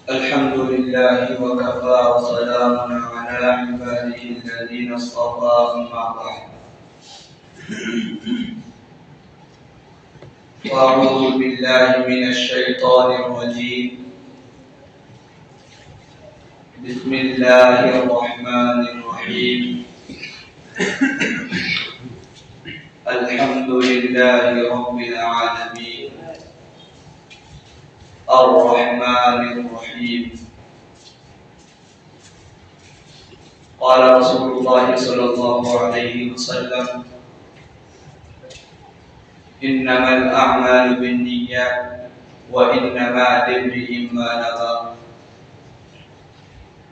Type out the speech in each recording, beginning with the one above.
الحمد لله وكفى وسلام على عباده الذين اصطفى أما بعد أعوذ بالله من الشيطان الرجيم بسم الله الرحمن الرحيم الحمد لله رب العالمين الرحمن الرحيم قال رسول الله صلى الله عليه وسلم إنما الأعمال بالنيات وإنما لامرئ ما نوى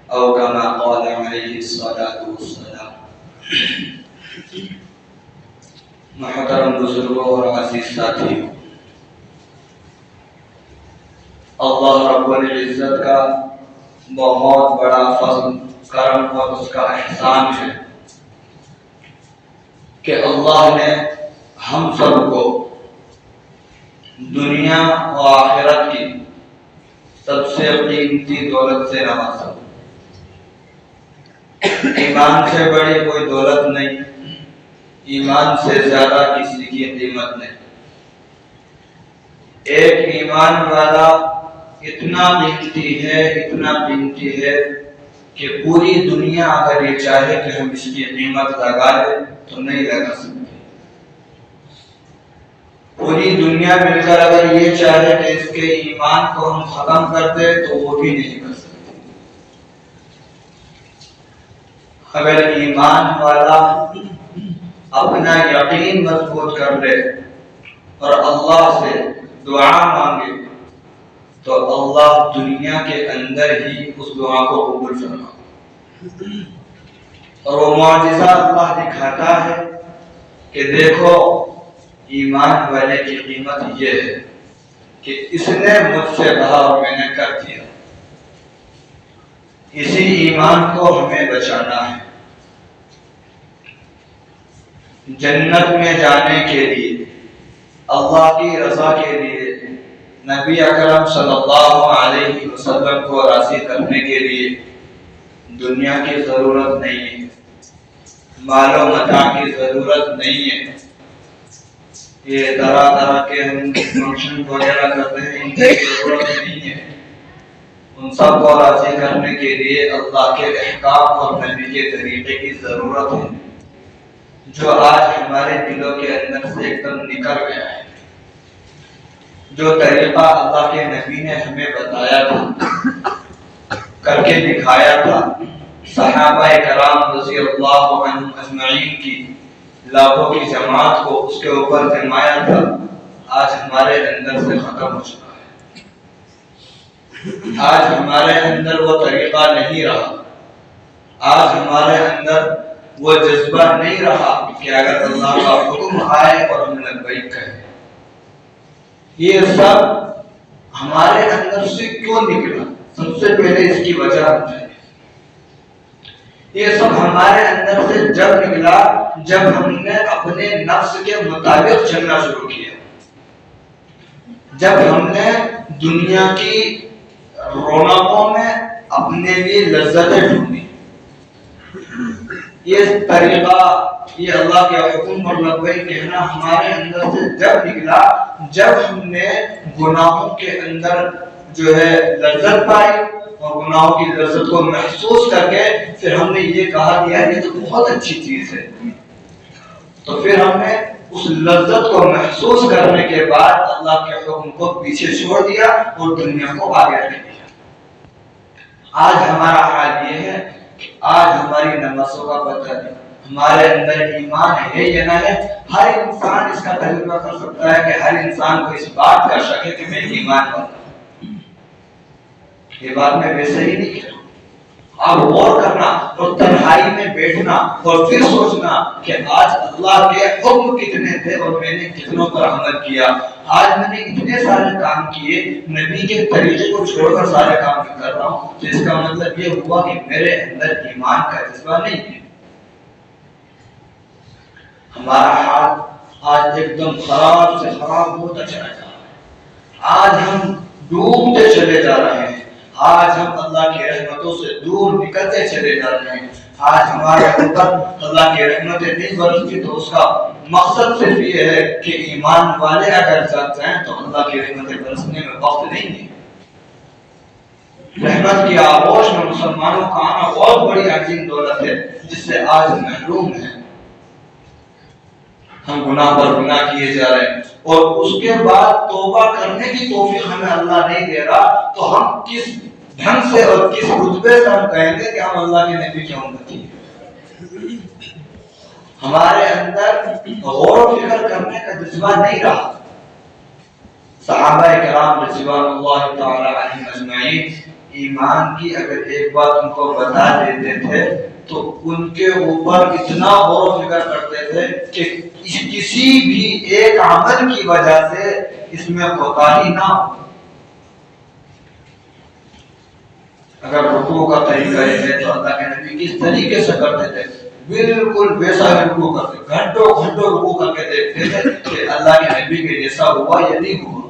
أو كما قال عليه الصلاة والسلام. محترم بزرگوں اور عزیز ساتھیوں، اللہ رب العزت کا بہت بڑا فضل کرم اور اس کا احسان ہے کہ اللہ نے ہم سب کو دنیا و آخرت کی سب سے قیمتی دولت سے نوازا. ایمان سے بڑی کوئی دولت نہیں، ایمان سے زیادہ کسی کی قیمت نہیں. ایک ایمان والا اتنا قیمتی ہے کہ پوری دنیا اگر یہ چاہے کہ ہم اس کی قیمت لگا لیں تو نہیں لگا سکتے. پوری دنیا مل کر اگر یہ چاہے کہ اس کے ایمان کو ہم ختم کر دیں تو وہ بھی نہیں کر سکتے. اگر ایمان والا اپنا یقین مضبوط کر لے اور اللہ سے دعا مانگے تو اللہ دنیا کے اندر ہی اس دعا کو قبول فرما. اور وہ معجزہ اللہ دکھاتا ہے کہ دیکھو ایمان والے کی قیمت یہ ہے کہ اس نے مجھ سے کہا اور میں نے کر دیا. اسی ایمان کو ہمیں بچانا ہے. جنت میں جانے کے لیے، اللہ کی رضا کے لیے، نبی اکرم صلی اللہ علیہ وسلم کو راضی کرنے کے لیے دنیا کی ضرورت نہیں ہے، مال و متاع کی ضرورت نہیں ہے. یہ طرح کے ہم فنکشن وغیرہ کرتے ہیں، ان کی ضرورت نہیں ہے. ان سب کو راضی کرنے کے لیے اللہ کے احکام اور نبی کے طریقے کی ضرورت ہے، جو آج ہمارے دلوں کے اندر سے ایک دم نکل گیا ہے. جو طریقہ اللہ کے نبی نے ہمیں بتایا تھا، کر کے دکھایا تھا، صحابہ کرام رضی اللہ عنہم اجمعین کی لاکھوں کی جماعت کو اس کے اوپر جمایا تھا، آج ہمارے اندر سے ختم ہو چکا ہے. آج ہمارے اندر وہ طریقہ نہیں رہا، آج ہمارے اندر وہ جذبہ نہیں رہا کہ اگر اللہ کا حکم آئے اور ہم لبیک کہیں. یہ سب ہمارے اندر سے کیوں نکلا؟ سب سے پہلے اس کی وجہ ہے، یہ سب ہمارے اندر سے جب نکلا جب ہم نے اپنے نفس کے مطابق چلنا شروع کیا، جب ہم نے دنیا کی رونقوں میں اپنے لیے لذتیں ڈھونڈی. یہ طریقہ، یہ اللہ کے حکم اور لبیک کہنا ہمارے اندر سے جب نکلا جب ہم نے گناہوں کے اندر جو ہے لذت پائی اور گناہوں کی لذت کو محسوس کر کے پھر ہم نے یہ کہا کہ یار یہ تو بہت اچھی چیز ہے. تو پھر ہم نے اس لذت کو محسوس کرنے کے بعد اللہ کے حکم کو پیچھے چھوڑ دیا اور دنیا کو آگے رکھ دیا. آج ہمارا حال یہ ہے کہ آج ہماری نمازوں کا پتہ نہیں، ہمارے اندر ایمان ہے یا نہ ہے. ہر انسان اس کا تجربہ کر سکتا ہے کہ ہر انسان کو اس بات کا شک ہے کہ میں ایمان والا ہوں. یہ بات میں ویسے ہی نہیں کہہ رہا ہوں. آپ غور کرنا اور تنہائی میں بیٹھنا اور پھر سوچنا کہ آج اللہ کے حکم کتنے تھے اور میں نے کتنوں پر عمل کیا. آج میں نے اتنے سارے کام کیے، نبی کے طریقے کو چھوڑ کر سارے کام کر رہا ہوں، تو اس کا مطلب یہ ہوا کہ میرے اندر ایمان کا جذبہ نہیں ہے. ہمارا حال آج ایک دم خراب سے خراب ہوتا چلا جا رہا ہے. آج ہم ڈوبتے چلے جا رہے ہیں، آج ہم اللہ کی رحمتوں سے دور نکلتے چلے جا رہے ہیں۔ آج ہمارے اوپر اللہ کی رحمتیں نہیں برستی تو اس کا مقصد صرف یہ ہے کہ ایمان والے اگر چاہتے ہیں تو اللہ کی رحمتیں برسنے میں وقت نہیں ہے۔ رحمت کی آغوش میں مسلمانوں کا آنا بہت بڑی عظیم دولت ہے جس سے آج محروم ہیں۔ ہم گناہ پر گناہ کیے جا رہے ہیں اور اس کے بعد توبہ کرنے کی توفیق ہمیں اللہ نہیں دے رہا، تو ہم کس ڈھنگ سے اور کس رتبے سے ہم کہیں گے کہ ہم اللہ کے نبی کی امتی ہیں؟ ہمارے اندر غور و فکر کرنے کا جذبہ نہیں رہا۔ صحابہ کرام رضوان اللہ تعالی علیہم اجمعین ایمان کی اگر ایک بات ان کو بتا دیتے تھے تو ان کے اوپر اتنا غور و فکر کرتے تھے کہ کسی بھی ایک عمل کی وجہ سے اس میں کوتاہی نہ ہو۔ اگر رکوع کا طریقہ ہے تو اللہ کے نبی کس طریقے سے کرتے تھے، بالکل ویسا رکوع کرتے، گھنٹوں گھنٹوں رکوع کر کے دیکھتے تھے کہ اللہ کے نبی کے جیسا ہوا یا نہیں ہوا۔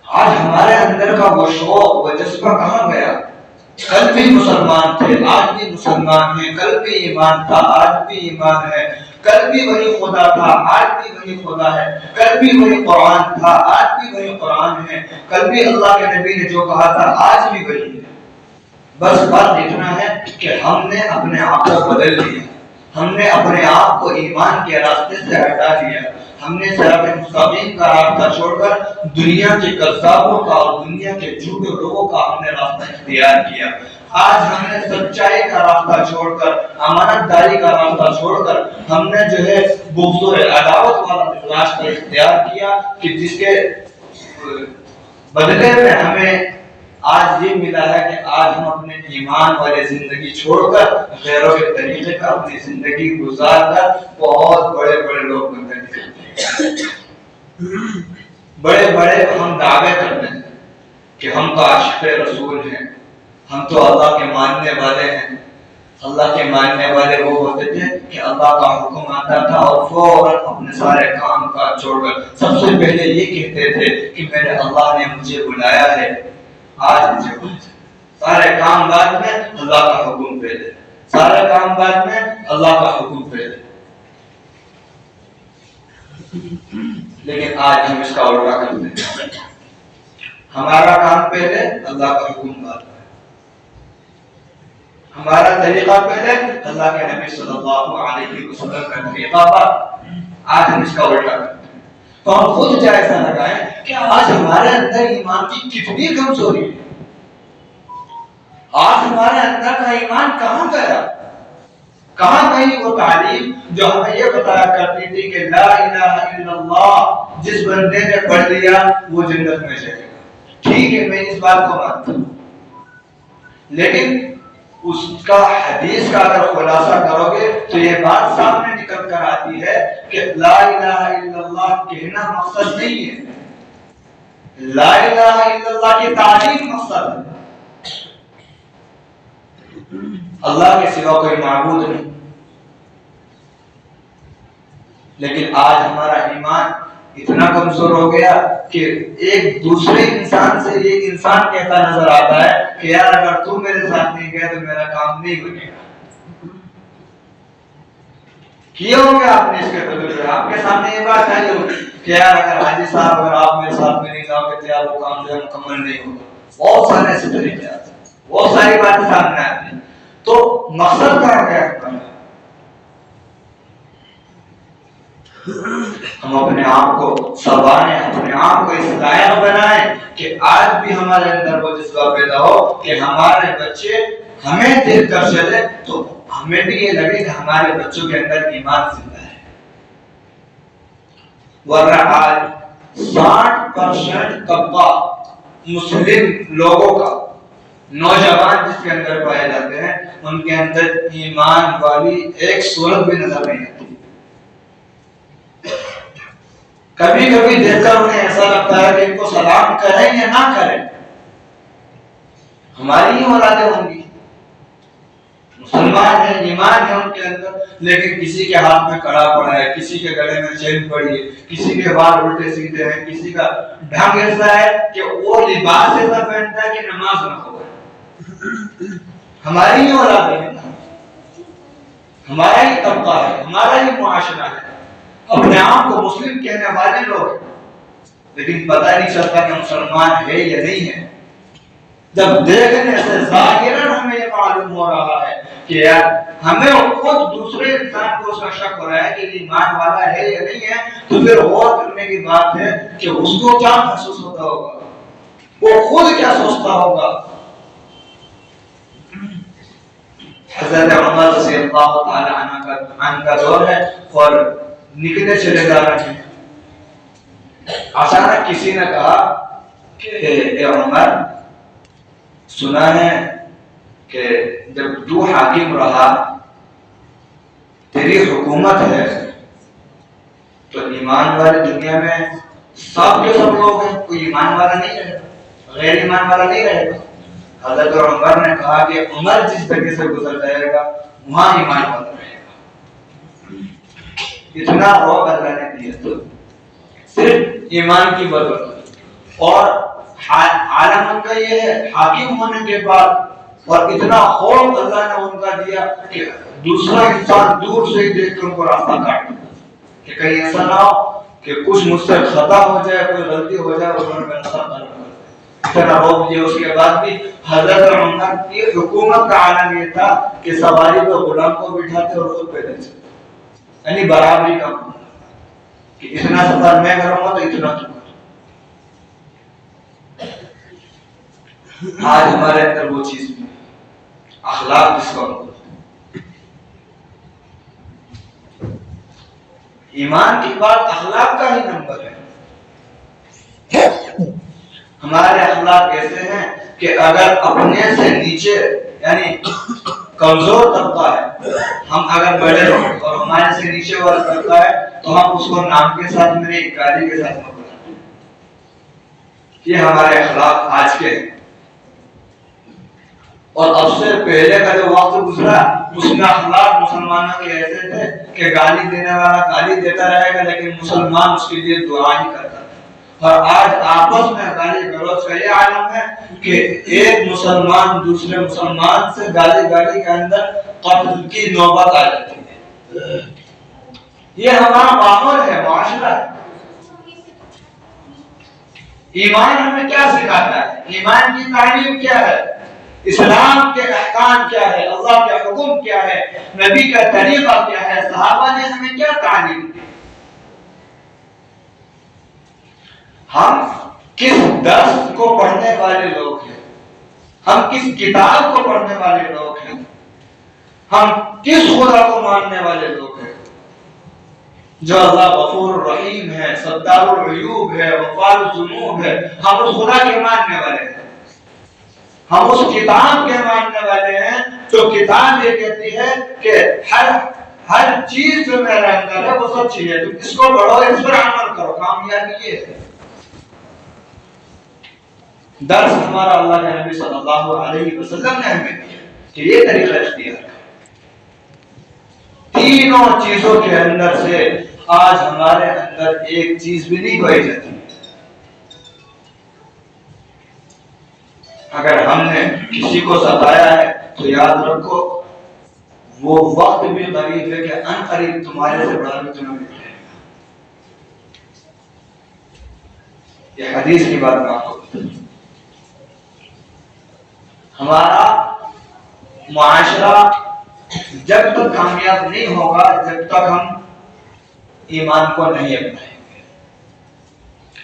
آج ہمارے اندر کا وہ شوق وہ جذبہ کہاں گیا؟ کل بھی مسلمان تھے، آج بھی مسلمان ہیں، کل بھی ایمان تھا، آج بھی ایمان ہے، کل بھی وہی خدا تھا، آج بھی وہی خدا ہے، کل بھی وہی قرآن تھا، آج بھی وہی قرآن ہے، کل بھی اللہ کے نبی نے جو کہا تھا آج بھی وہی ہے۔ بس بات اتنا ہے کہ ہم نے اپنے آپ کو بدل لیا، ہم نے اپنے آپ کو ایمان کے راستے سے ہٹا دیا، ہم نے صراط مستقیم کا راستہ چھوڑ کر دنیا کے کذابوں کا اور دنیا کے جھوٹے لوگوں کا ہم نے راستہ اختیار کیا۔ آج ہم نے سچائی کا راستہ چھوڑ کر، امانت داری کا راستہ چھوڑ کر ہم نے جو ہے بغض و عداوت والا راستہ اختیار کیا کہ جس کے بدلے میں ہمیں آج یہ ملا ہے کہ آج ہم اپنے ایمان والے زندگی چھوڑ کر غیروں کے طریقے کا اپنی زندگی گزار کر بہت بڑے بڑے لوگ بنتے ہیں، بڑے بڑے ہم دعوے کرتے ہیں کہ ہم تو عاشق رسول ہیں، ہم تو اللہ کے ماننے والے ہیں۔ اللہ کے ماننے والے وہ ہوتے تھے کہ اللہ کا حکم آتا تھا اور فوراً اپنے سارے کام کاج چھوڑ کر سب سے پہلے یہ کہتے تھے کہ میرے اللہ نے مجھے بلایا ہے، آج مجھے سارے کام بعد میں اللہ کا حکم پہلے، سارے کام بعد میں اللہ کا حکم پہلے۔ لیکن آج ہم اس کا الٹا کرتے ہیں، ہمارا کام پہلے اللہ کا حکم بعد میں، ہمارا طریقہ پہلے اللہ کے نبی صلی اللہ علیہ وسلم کا طریقہ بعد۔ آج ہم اس کا الٹا کرتے ہیں، تو ہم خود جائزہ لگائیں کہ آج ہمارے اندر ایمان کی کتنی کمزوری ہے، آج ہمارے اندر کا ایمان کہاں گیا؟ کہاں گئی وہ تعلیم جو ہمیں یہ بتایا کرتی تھی کہ لا الہ الا اللہ جس بندے نے پڑھ لیا وہ جنت میں جائے گا؟ ٹھیک ہے، میں اس بات کو مانتا ہوں، لیکن اس کا حدیث کا اگر خلاصہ کرو گے تو یہ بات سامنے نکل کر آتی ہے کہ لا الہ الا اللہ کہنا مقصد نہیں ہے، لا الہ الا اللہ کی تعلیم مقصد ہے۔ اللہ کے سوا کوئی معبود نہیں، لیکن آج ہمارا ایمان اتنا کمزور ہو گیا کہ ایک دوسرے انسان سے یہ انسان کہتا نظر آتا ہے کہ یار اگر تو میرے ساتھ نہیں گیا تو میرا کام نہیں بنے گا۔ کیا ہوگا آپ نے اس کے تجربے، آپ کے سامنے یہ بات آئی ہوگی کہ یار اگر حاجی صاحب اگر آپ میرے ساتھ میں نہیں جاؤ گے تو یار وہ کام جو ہے مکمل نہیں ہوگا۔ بہت سارے ایسے طریقے آتے ہیں، بہت ساری باتیں سامنے آتی ہیں، تو مقصد کیا ہے؟ ہم اپنے آپ کو سنواریں، اپنے آپ کو اس لائق بنائیں کہ آج بھی ہمارے اندر وہ جذبہ پیدا ہو کہ ہمارے بچے ہمیں دیکھ کر چلے تو ہمیں بھی یہ لگے کہ ہمارے بچوں کے اندر ایمان زندہ ہے۔ ورنہ آج 60% طبقہ مسلم لوگوں کا نوجوان جس کے اندر پائے جاتے ہیں ان کے اندر ایمان والی ایک صورت بھی نظر نہیں آتی۔ کبھی کبھی دیکھ کر انہیں ایسا لگتا ہے کہ ان کو سلام کریں یا نہ کریں، ہماری ہی اولادیں ہوں گی، مسلمان ہیں، ایمان ہے ان کے اندر، لیکن کسی کے ہاتھ میں کڑا پڑا ہے، کسی کے گلے میں چین پڑی ہے، کسی کے بال الٹے سیدھے ہیں، کسی کا ڈھنگ ایسا ہے کہ وہ لباس ایسا پہنتا ہے کہ نماز نہ ہو۔ ہماری ہی اولاد ہے، ہمارا ہی طبقہ ہے، ہمارا ہی معاشرہ ہے، اپنے آپ کو مسلم کہنے والے لوگ ہیں، لیکن پتہ نہیں چلتا کہ مسلمان ہے یا نہیں ہے۔ جب دیکھنے سے ظاہراً ہمیں یہ معلوم ہو رہا ہے کہ یار ہمیں خود دوسرے انسان کو اس کا شک ہو رہا ہے کہ ایمان والا ہے یا نہیں ہے، تو پھر غور کرنے کی بات ہے کہ اس کو کیا محسوس ہوتا ہوگا، وہ خود کیا سوچتا ہوگا۔ حضرت عمر رضی اللہ تعالی عنہ کا دور ہے اور نکلے چلے جا رہے ہیں، اچانک کسی نے کہا کہ اے عمر، سنا ہے کہ جب تو حاکم رہا، تیری حکومت ہے، تو ایمان والے دنیا میں سب کے سب لوگ ہیں، کوئی ایمان والا نہیں رہے گا، غیر ایمان والا نہیں رہے گا۔ حضرت عمر نے کہا کہ عمر جس جگہ سے گزر جائے گا وہاں ایمان والا رہے گا۔ اتنا روب اللہ نے دیا تو صرف ایمان کی بدولت، اور عالم ان کا یہ ہے حاکم ہونے کے بعد، اور اتنا خوف اللہ نے ان کا دیا کہ دوسرا انسان دور سے ہی دیکھ کر ان کو راستہ کاٹ دیا کہ کہیں ایسا نہ ہو کہ کچھ مجھ سے خطا ہو جائے، کوئی غلطی ہو جائے اور انہوں نے راستہ کاٹ دیا۔ اتنا روک دیا۔ اس کے بعد بھی حضرت عمر کی حکومت کا عالم یہ تھا کہ سواری پہ غلام کو بٹھاتے اور خود پیدل چلتے، یعنی برابری کا کہ اتنا سفر میں کروں گا تو اتنا تو۔ آج ہمارے اندر وہ چیز بھی اخلاق جس کو ایمان کی بات اخلاق کا ہی نمبر ہے۔ ہمارے اخلاق ایسے ہیں کہ اگر اپنے سے نیچے یعنی کمزور طبقہ ہے، ہم اگر بڑے ہوں اور ہمارے سے نیچے والا طبقہ ہے تو ہم اس کو نام کے ساتھ میرے گالی کے ساتھ نہ بلاتے۔ یہ ہمارے اخلاق آج کے ہیں، اور اب سے پہلے کا جو وقت گزرا اس میں اخلاق مسلمانوں کے ایسے تھے کہ گالی دینے والا گالی دیتا رہے گا لیکن مسلمان اس کے لیے دعا ہی کرتا تھا۔ اور آج آپس میں گالی گلوچ کا یہ عالم ہے کہ ایک مسلمان دوسرے مسلمان سے گالی گالی کے اندر قتل کی نوبت آ جاتی ہے۔ یہ ہمارا ماحول ہے، معاشرہ ہے۔ ایمان ہمیں کیا سکھاتا ہے؟ ایمان کی تعلیم کیا ہے؟ اسلام کے احکام کیا ہے؟ اللہ کے حکم کیا ہے؟ نبی کا طریقہ کیا ہے؟ صحابہ نے ہمیں کیا تعلیم دی؟ ہم کس درس کو پڑھنے والے لوگ ہیں؟ ہم کس کتاب کو پڑھنے والے لوگ ہیں؟ ہم کس خدا کو ماننے والے لوگ ہیں؟ جو اللہ غفور الرحیم ہے، ستار العیوب ہے، غفار الذنوب ہے، ہم اس خدا کے ماننے والے ہیں۔ ہم اس کتاب کے ماننے والے ہیں جو کتاب یہ کہتی ہے کہ ہر چیز جو میرے اندر ہے وہ سچی ہے، تم اس کو پڑھو، اس پر عمل کرو، کامیابی یہ ہے۔ درس ہمارا اللہ کے نبی صلی اللہ علیہ وسلم نے ہمیں دیا کہ یہ طریقہ اختیار کرو۔ تینوں چیزوں کے اندر سے آج ہمارے اندر ایک چیز بھی نہیں پائی جاتی۔ اگر ہم نے کسی کو ستایا ہے تو یاد رکھو وہ وقت بھی قریب ہے کہ ان قریب تمہارے سے بڑا بھی تمہیں مل جائے گا۔ یہ حدیث کی بات میں آپ کو بتاؤں۔ ہمارا معاشرہ جب تک کامیاب نہیں ہوگا جب تک ہم ایمان کو نہیں اپنائیں گے۔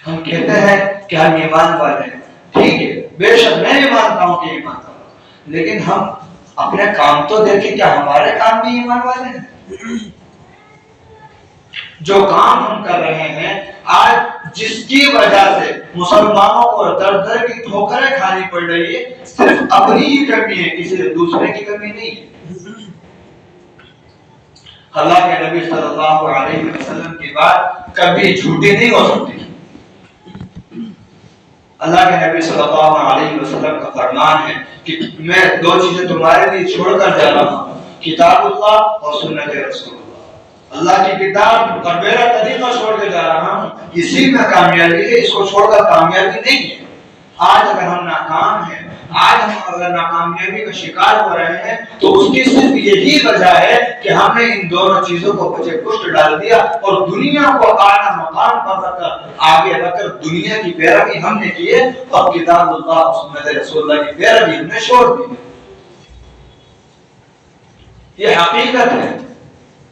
ہم کہتے ہیں کہ ہم ایمان والے ہیں، ٹھیک ہے، بے شک میں نہیں مانتا ہوں کہ ایمان والے، لیکن ہم اپنے کام تو دیکھیں، کیا ہمارے کام بھی ایمان والے ہیں؟ جو کام ہم کر رہے ہیں آج جس کی وجہ سے مسلمانوں کو در در کی ٹھوکریں کھانی پڑ رہی ہے، صرف اپنی ہی کمی ہے، کسی دوسرے کی کمی نہیں ہے۔ اللہ کے نبی صلی اللہ علیہ وسلم کی بات کبھی جھوٹی نہیں ہو سکتی۔ اللہ کے نبی صلی اللہ علیہ وسلم کا فرمان ہے کہ میں دو چیزیں تمہارے لیے چھوڑ کر جا رہا ہوں، کتاب اللہ اور سنت رسول اللہ۔ اللہ کی کتاب اور میرا طریقہ چھوڑ کے جا رہا ہوں، اسی میں کامیابی ہے، اس کو چھوڑ کر کامیابی نہیں ہے۔ آج اگر ہم ناکام ہیں، آج ہم اگر ناکامیابی کا شکار ہو رہے ہیں تو اس کی صرف یہی وجہ ہے کہ ہم نے ان دونوں چیزوں کو بچے پشت ڈال دیا اور دنیا کو اعلیٰ مقام پر رکھ کر آگے رکھ کر دنیا کی پیروی ہم نے کی ہے اور کتاب اللہ اور سنت رسول اللہ کی پیروی ہم نے چھوڑ دی۔ یہ حقیقت ہے،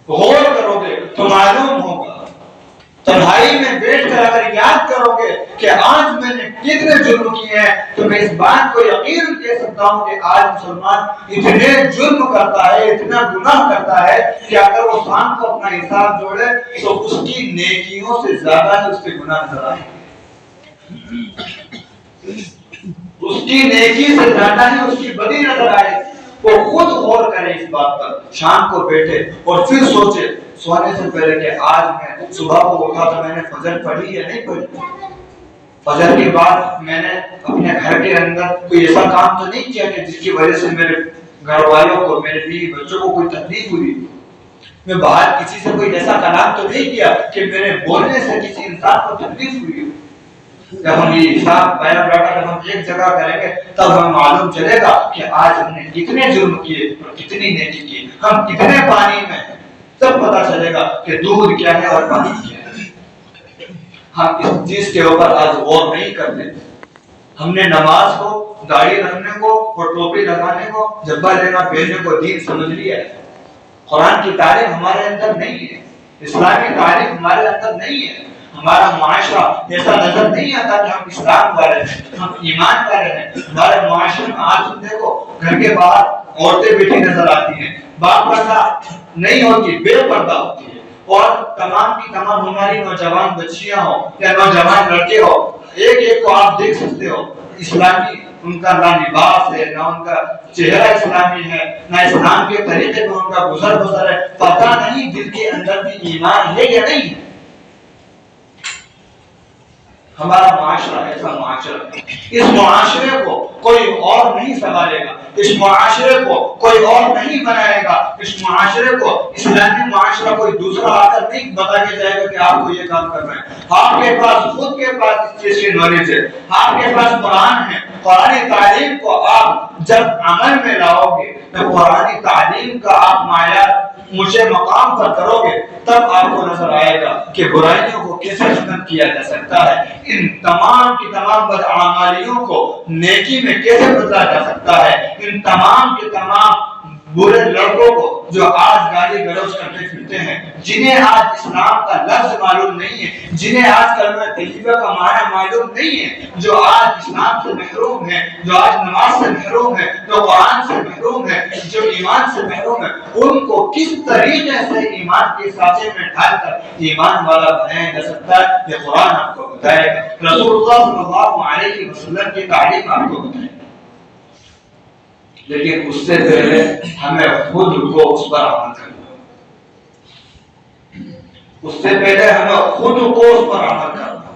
غور کرو گے تو معلوم ہوگا۔ تنہائی میں بیٹھ کر اگر یاد کرو گے کہ آج میں نے کتنے جرم کیے ہیں تو میں اس بات کو یقین کہہ سکتا ہوں کہ آج مسلمان اتنے جرم کرتا ہے، اتنا گناہ کرتا ہے کہ اگر وہ شام کو اپنا حساب جوڑے تو اس کی نیکیوں سے زیادہ ہی اس کے گناہ نظر آئیں گے، اس کی نیکی سے زیادہ ہی اس کی بدی نظر آئے گی۔ وہ خود غور کرے اس بات پر، شام کو بیٹھے اور پھر سوچے سونے سے پہلے کہ آج میں صبح کو اٹھا تو میں نے فجر پڑھی یا نہیں پڑھی، فجر کے بعد میں نے اپنے گھر کے اندر کوئی ایسا کام تو نہیں کیا کہ جس کی وجہ سے میرے گھر والوں کو، میرے بیوی بچوں کو کوئی تکلیف ہوئی، میں باہر کسی سے کوئی ایسا کلام تو نہیں کیا کہ میرے بولنے سے کسی انسان کو تکلیف ہوئی۔ جب ہم یہ حساب بیان ڈاٹا جب ہم ایک جگہ کریں گے تب ہمیں معلوم چلے گا کہ آج ہم نے کتنے جرم کیے اور کتنی نیکی کی، ہم کتنے پانی میں ہیں، تب پتا چلے گا کہ دودھ کیا ہے اور پانی کیا ہے۔ ہم اس چیز کے اوپر آج غور نہیں کرتے۔ ہم نے نماز کو، داڑھی رکھنے کو اور ٹوپی لگانے کو، جبہ لینا پہننے کو دین سمجھ لیا ہے۔ قرآن کی تعلیم ہمارے اندر نہیں ہے، اسلامی تعلیم ہمارے اندر نہیں ہے۔ ہمارا معاشرہ ایسا نظر نہیں آتا کہ ہم اسلام والے ہیں، ہم ایمان والے ہیں۔ ہمارے معاشرے میں آج تم دیکھو گھر کے باہر عورتیں بیٹھی نظر آتی ہیں، باپ پردہ نہیں ہوتی، بے پردہ ہوتی ہے، اور تمام کی تمام ہماری نوجوان بچیاں ہو یا نوجوان لڑکے ہو، ایک ایک کو آپ دیکھ سکتے ہو اسلامی ان کا نہ لباس ہے، نہ ان کا چہرہ اسلامی ہے، نہ اسلام کے طریقے میں ان کا گزر ہے۔ پتہ نہیں دل کے اندر بھی ایمان ہے یا نہیں۔ ہمارا معاشرہ ایسا معاشرہ ہے، اس معاشرے کو کوئی اور نہیں سنبھالے گا، اس معاشرے کو کوئی اور نہیں بنائے گا، اس معاشرے کو اسلامی معاشرہ کوئی دوسرا آ کر نہیں بتا کے جائے گا کہ آپ کو یہ کام کرنا ہے۔ آپ کے پاس خود کے پاس اس چیز کی نالج ہے، آپ کے پاس قرآن ہے، قرآن تعلیم کو آپ جب عمل میں لاؤ گے تو قرآن تعلیم کا آپ معیار مجھے مقام پر کرو گے تب آپ کو نظر آئے گا کہ برائیوں کو کیسے ختم کیا جا سکتا ہے، ان تمام کی تمام بدعمالیوں کو نیکی میں کیسے بدلا جا سکتا ہے، ان تمام کے تمام برے لڑکوں کو جو آج گالی گلوچ کرتے پھرتے ہیں، جنہیں آج اسلام کا لفظ معلوم نہیں ہے، جنہیں آج کلمہ طیبہ کا معنی معلوم نہیں ہے، جو آج اسلام سے محروم ہے، جو آج نماز سے محروم ہے، جو قرآن سے محروم ہے، جو ایمان سے محروم ہے، ان کو کس طریقے سے ایمان کے سانچے میں ڈال کر ایمان والا بنایا جا سکتا ہے، یہ قرآن آپ کو بتائے گا، رسول اللہ صلی اللہ علیہ وسلم کی تعلیم آپ کو بتائے گا۔ لیکن اس سے پہلے ہمیں خود کو اس پر عمل کرنا، اس سے پہلے ہمیں خود کو اس پر عمل کرنا،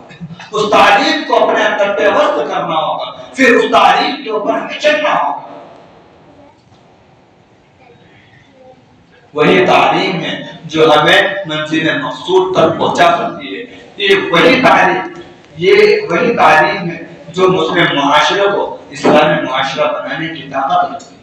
اس تعلیم کو اپنے اندر پیوست کرنا ہوگا، پھر اس تعلیم کے اوپر ہمیں چلنا ہوگا۔ وہی تعلیم ہے جو ہمیں منزل مقصود تک پہنچا سکتی ہے، یہ وہی تعلیم ہے جو مسلم معاشرے کو اسلامی معاشرہ بنانے کی طاقت رکھتی ہے۔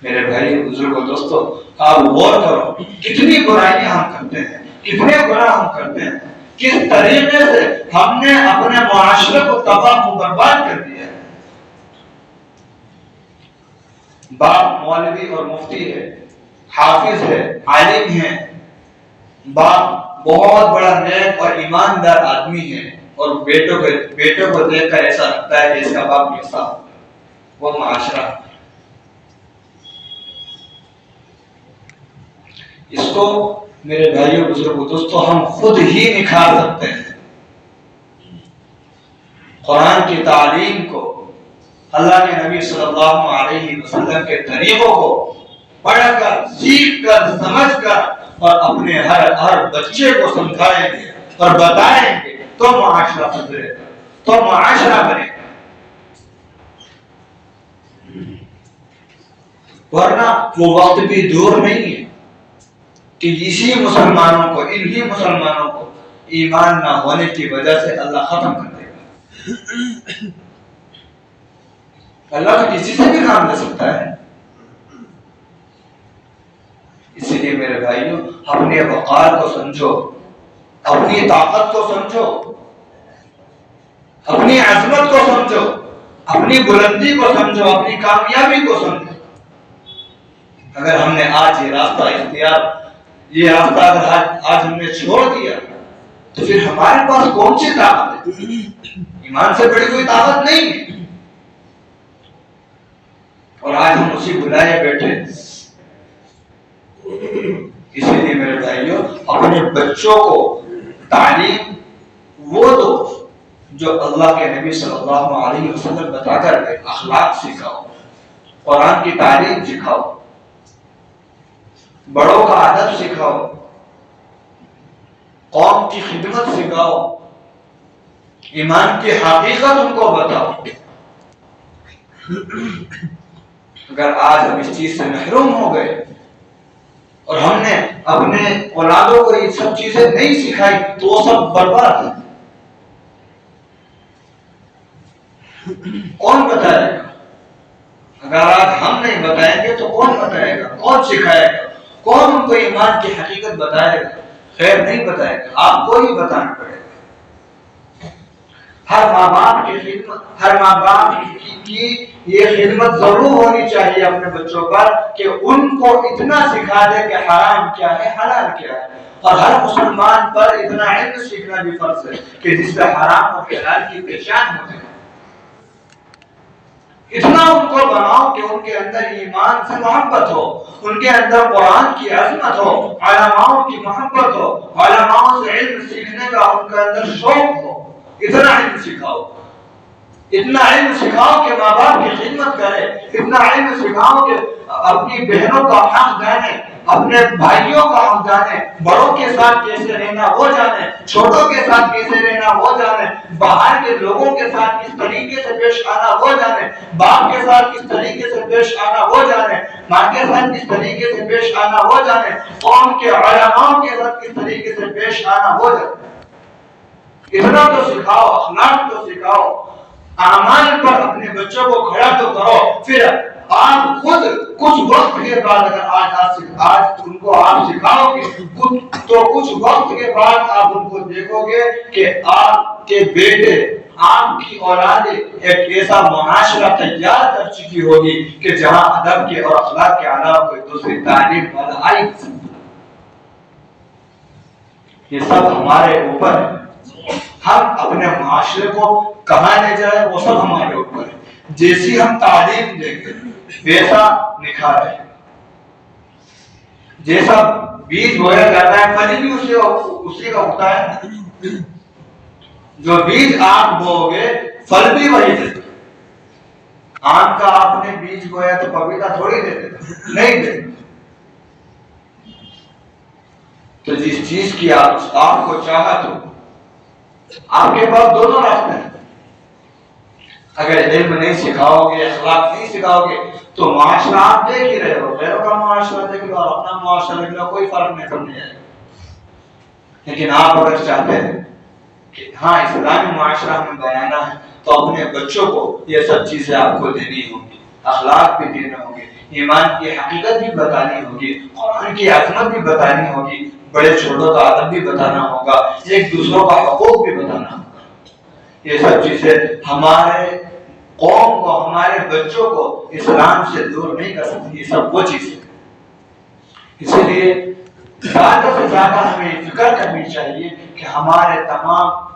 میرے بھائی بزرگوں دوستو، آپ غور کرو کتنی برائیاں ہم کرتے ہیں، کتنے گناہ ہم کرتے ہیں، کس طریقے سے ہم نے اپنے معاشرے کو تباہ و برباد کر دیا ہے۔ باپ مولوی اور مفتی ہے، حافظ ہے، عالم ہے، باپ بہت بڑا نیک اور ایماندار آدمی ہے، اور بیٹوں کو دیکھ کر ایسا لگتا ہے کہ اس کا باپ کیسا، وہ معاشرہ۔ اس کو میرے بھائیوں بزرگوں دوستو ہم خود ہی نکھار سکتے ہیں۔ قرآن کی تعلیم کو، اللہ کے نبی صلی اللہ علیہ وسلم کے طریقوں کو پڑھ کر، سیکھ کر، سمجھ کر اور اپنے ہر بچے کو سمجھائیں گے اور بتائیں گے تو معاشرہ سدھرے گا، تو معاشرہ بنے گا۔ ورنہ وہ وقت بھی دور نہیں ہے کہ انہی مسلمانوں کو ایمان نہ ہونے کی وجہ سے اللہ ختم کر دے گا۔ اللہ تو کسی سے بھی کام لے سکتا ہے۔ اسی لیے میرے بھائیوں، اپنے وقار کو سمجھو، اپنی طاقت کو سمجھو، اپنی عظمت کو سمجھو، اپنی بلندی کو سمجھو، اپنی کامیابی کو سمجھو۔ اگر ہم نے آج یہ راستہ اگر آج ہم نے چھوڑ دیا تو پھر ہمارے پاس کون سی طاقت ہے؟ ایمان سے بڑی کوئی طاقت نہیں ہے۔ اور آج ہم اسی بلائے بیٹھے۔ اسی لیے میرے بھائیوں، اپنے بچوں کو تعلیم وہ دو جو اللہ کے نبی صلی اللہ علیہ وسلم بتا کر گئے۔ اخلاق سکھاؤ، قرآن کی تعلیم سکھاؤ، بڑوں کا ادب سکھاؤ، قوم کی خدمت سکھاؤ، ایمان کی حقیقت ان کو بتاؤ۔ اگر آج ہم اس چیز سے محروم ہو گئے اور ہم نے اپنے اولادوں کو یہ سب چیزیں نہیں سکھائی تو وہ سب برباد ہے۔ کون بتائے گا؟ اگر آج ہم نہیں بتائیں گے تو کون بتائے گا؟ کون سکھائے گا؟ کون ان کو ایمان کی حقیقت بتائے گا؟ خیر نہیں بتائے گا، آپ کو ہی بتانا پڑے گا۔ ہر ماں باپ کی یہ خدمت ضرور ہونی چاہیے اپنے بچوں پر کہ ان کو اتنا سکھا دے کہ حرام کیا ہے، حلال کیا ہے۔ اور ہر مسلمان پر اتنا علم سیکھنا بھی فرض ہے کہ جس سے حرام اور حلال کی پہچان ہو جائے۔ اتنا ان کو بناؤ کہ ان کے اندر ایمان سے محبت ہو، ان کے اندر قرآن کی عظمت ہو، علماؤں کی محبت ہو، علماؤں سے علم سیکھنے کا ان کے اندر شوق ہو۔ اتنا علم سکھاؤ، اتنا علم سکھاؤ کہ ماں باپ کی خدمت کرے، اتنا علم سکھاؤ کہ اپنی بہنوں کا حق جانے، اپنے بھائیوں کا حق جانے، بڑوں کے ساتھ کیسے رہنا وہ جانے، چھوٹوں کے ساتھ کیسے رہنا وہ جانے، باہر کے لوگوں کے ساتھ کس طریقے سے پیش آنا وہ جانے، باپ کے ساتھ کس طریقے سے پیش آنا وہ جانے، ماں کے ساتھ کس طریقے سے پیش آنا وہ جانے، قوم کے علماء کے ساتھ کس طریقے سے پیش آنا وہ جانے۔ اتنا تو سکھاؤ، اخلاق تو سکھاؤ، اعمال پر اپنے بچوں کو کھڑا تو کرو۔ پھر آپ خود کچھ وقت کے بعد اگر آج ان کو آپ سکھاؤ گے تو کچھ وقت کے بعد آپ ان کو دیکھو گے کہ آپ کے بیٹے، آپ کی اولادیں ایک ایسا معاشرہ تیار کر چکی ہوگی کہ جہاں ادب کے اور اخلاق کے علاوہ کوئی دوسری تعلیم والا آئی نہیں سکتا۔ یہ سب ہمارے اوپر ہے، ہم اپنے معاشرے کو کہاں لے جائیں وہ سب ہمارے اوپر ہے۔ جیسی ہم تعلیم دیں گے ویسا نکھار ہے۔ جیسا بیج بویا جاتا ہے پھل بھی اسی کا اگتا ہے۔ جو بیج آپ بو گے پھل بھی وہی دے۔ آم کا آپ نے بیج بویا تو پپیتا تھوڑی دے دے، نہیں دے۔ تو جس چیز کی آپ کو چاہت ہو، آپ کے پاس دونوں راستے ہیں۔ اگر علم نہیں سکھاؤ گے، اخلاق نہیں سکھاؤ گے تو معاشرہ آپ دیکھ ہی رہے ہو، غیروں کا معاشرہ دیکھ لو اور اپنا معاشرہ دیکھ لو، کوئی فرق نہیں کرنے آئے۔ لیکن آپ اگر چاہتے ہیں کہ ہاں اسلامی معاشرہ ہمیں بنانا ہے تو اپنے بچوں کو یہ سب چیزیں آپ کو دینی ہوگی، اخلاق بھی دینے ہوں گے، ایمان کی حقیقت بھی بتانی ہوگی، قرآن کی عظمت بھی بتانی ہوگی، بڑے چھوٹوں کا ادب بھی بتانا ہوگا، ایک دوسروں کا حقوق بھی بتانا ہوگا۔ یہ سب چیزیں ہمارے قوم کو، ہمارے بچوں کو اسلام سے دور نہیں کر سکتی۔ یہ سب وہ چیزیں، اسی لیے زیادہ سے زیادہ ہمیں فکر کرنی چاہیے کہ ہمارے تمام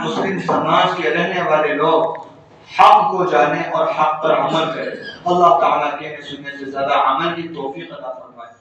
مسلم سماج کے رہنے والے لوگ حق کو جانیں اور حق پر عمل کریں۔ اللہ تعالیٰ کے سننے سے زیادہ عمل کی توفیق عطا فرمائے۔